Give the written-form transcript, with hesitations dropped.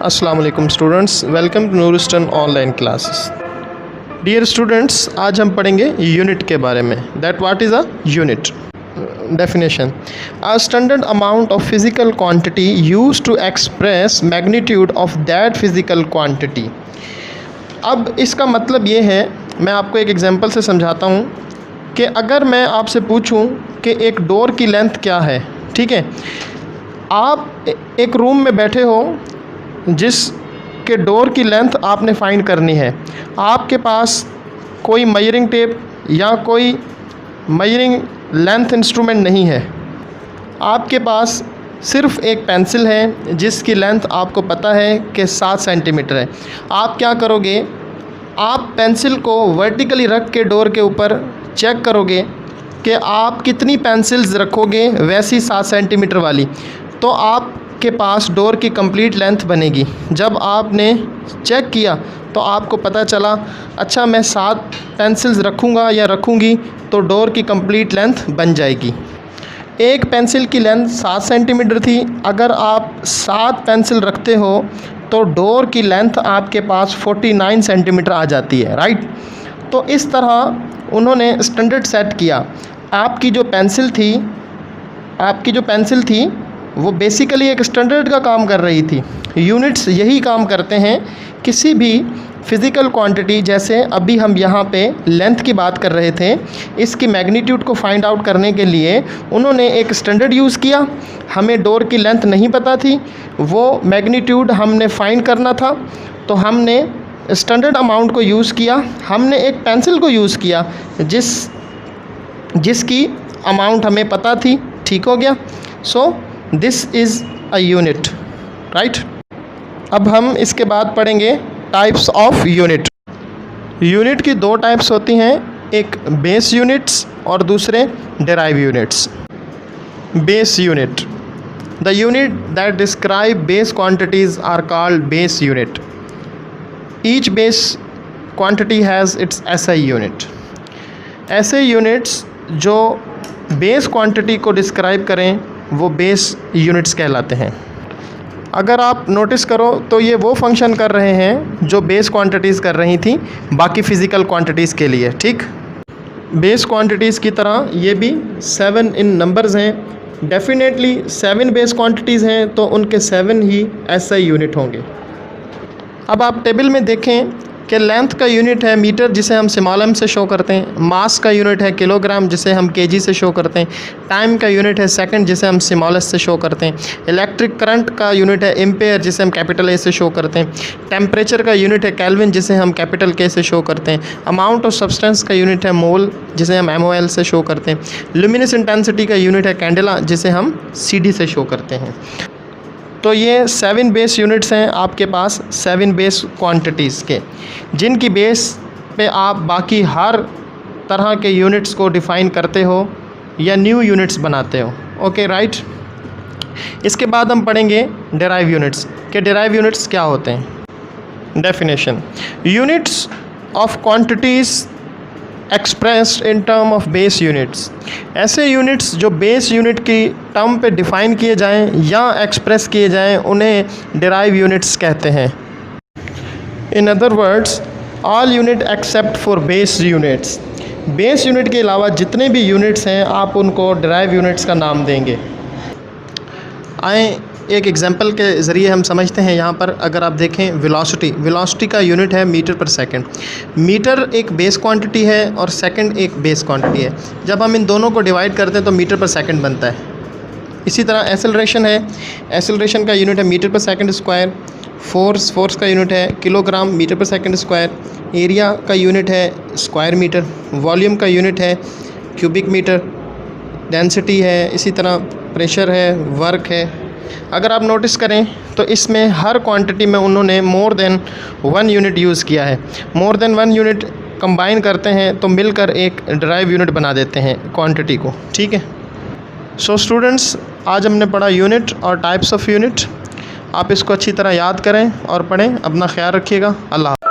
अस्सलाम वालेकुम students, welcome to Nurustan online classes. Dear students, आज हम पढ़ेंगे यूनिट के बारे में। That what is a unit. Definition: a standard amount of physical quantity used to express magnitude of that physical quantity. अब इसका मतलब ये है, मैं आपको एक एग्जांपल से समझाता हूँ कि अगर मैं आपसे पूछूँ कि एक डोर की लेंथ क्या है, ठीक है, आप एक रूम में बैठे हो जिस के डोर की लेंथ आपने फाइंड करनी है। आपके पास कोई मेजरिंग टेप या कोई मेजरिंग लेंथ इंस्ट्रूमेंट नहीं है, आपके पास सिर्फ एक पेंसिल है जिसकी लेंथ आपको पता है कि 7 सेंटीमीटर है। आप क्या करोगे, आप पेंसिल को वर्टिकली रख के डोर के ऊपर चेक करोगे कि आप कितनी पेंसिल्स रखोगे वैसी 7 सेंटीमीटर वाली, तो आपके पास डोर की कंप्लीट लेंथ बनेगी। जब आपने चेक किया तो आपको पता चला, अच्छा मैं 7 पेंसिल्स रखूँगा या रखूँगी तो डोर की कंप्लीट लेंथ बन जाएगी। एक पेंसिल की लेंथ 7 सेंटीमीटर थी, अगर आप 7 पेंसिल रखते हो तो डोर की लेंथ आपके पास 49 सेंटीमीटर आ जाती है, राइट। तो इस तरह उन्होंने स्टैंडर्ड सेट किया। आपकी जो पेंसिल थी वो बेसिकली एक स्टैंडर्ड का काम कर रही थी। यूनिट्स यही काम करते हैं। किसी भी फिज़िकल क्वांटिटी, जैसे अभी हम यहाँ पे लेंथ की बात कर रहे थे, इसकी मैग्नीट्यूड को फाइंड आउट करने के लिए उन्होंने एक स्टैंडर्ड यूज़ किया। हमें डोर की लेंथ नहीं पता थी, वो मैग्नीट्यूड हमने फाइंड करना था, तो हमने स्टैंडर्ड अमाउंट को यूज़ किया। हमने एक पेंसिल को यूज़ किया जिसकी अमाउंट हमें पता थी, ठीक हो गया। So this is a unit, right. अब हम इसके बाद पढ़ेंगे टाइप्स ऑफ यूनिट। यूनिट की 2 टाइप्स होती हैं, एक बेस यूनिट्स और दूसरे derive units. Base unit: the unit that describe base quantities are called base unit. Each base quantity has its SI unit. ऐसे यूनिट्स जो बेस क्वांटिटी को describe करें वो बेस यूनिट्स कहलाते हैं। अगर आप नोटिस करो तो ये वो फंक्शन कर रहे हैं जो बेस क्वांटिटीज़ कर रही थी बाकी फ़िज़िकल क्वांटिटीज़ के लिए, ठीक। बेस क्वांटिटीज़ की तरह ये भी 7 इन नंबर्स हैं। डेफिनेटली 7 बेस क्वांटिटीज़ हैं तो उनके 7 ही एसआई यूनिट होंगे। अब आप टेबल में देखें कि लेंथ का यूनिट है मीटर, जिसे हम स्मॉल m से शो करते हैं। मास का यूनिट है किलोग्राम, जिसे हम केजी से शो करते हैं। टाइम का यूनिट है सेकंड, जिसे हम स्मॉल s से शो करते हैं। इलेक्ट्रिक करंट का यूनिट है एम्पेयर, जिसे हम कैपिटल A से शो करते हैं। टेम्परेचर का यूनिट है केल्विन, जिसे हम कैपिटल K से शो करते हैं। अमाउंट ऑफ सब्सटेंस का यूनिट है मोल, जिसे हम MOL से शो करते हैं। ल्यूमिनस इंटेंसिटी का यूनिट है कैंडेला, जिसे हम CD से शो करते हैं। तो ये 7 बेस यूनिट्स हैं आपके पास, 7 बेस क्वांटिटीज़ के, जिनकी बेस पे आप बाकी हर तरह के यूनिट्स को डिफ़ाइन करते हो या न्यू यूनिट्स बनाते हो। Okay, right. इसके बाद हम पढ़ेंगे डेराइव यूनिट्स के डेराइव यूनिट्स क्या होते हैं। Definition: units of quantities expressed in term of base units. ऐसे यूनिट्स जो बेस यूनिट की टर्म पे डिफ़ाइन किए जाएं या एक्सप्रेस किए जाएं उन्हें डेराइव यूनिट्स कहते हैं। In other words, all unit except for base units. Base unit के अलावा जितने भी यूनिट्स हैं आप उनको डेराइव यूनिट्स का नाम देंगे। आए एक एग्जांपल के ज़रिए हम समझते हैं। यहाँ पर अगर आप देखें, वेलोसिटी का यूनिट है मीटर पर सेकंड। मीटर एक बेस क्वांटिटी है और सेकंड एक बेस क्वांटिटी है। जब हम इन दोनों को डिवाइड करते हैं तो मीटर पर सेकंड बनता है। इसी तरह एक्सेलरेशन है, एक्सेलरेशन का यूनिट है मीटर पर सेकंड स्क्वायर। फोर्स का यूनिट है किलोग्राम मीटर पर सेकंड स्क्वायर। एरिया का यूनिट है स्क्वायर मीटर। वॉल्यूम का यूनिट है क्यूबिक मीटर। डेंसिटी है, इसी तरह प्रेशर है, वर्क है। अगर आप नोटिस करें तो इसमें हर क्वांटिटी में उन्होंने मोर देन 1 यूनिट यूज़ किया है। मोर देन 1 यूनिट कंबाइन करते हैं तो मिलकर एक डेराइव यूनिट बना देते हैं क्वांटिटी को, ठीक है। सो स्टूडेंट्स, आज हमने पढ़ा यूनिट और टाइप्स ऑफ यूनिट। आप इसको अच्छी तरह याद करें और पढ़ें। अपना ख्याल रखिएगा। अल्लाह।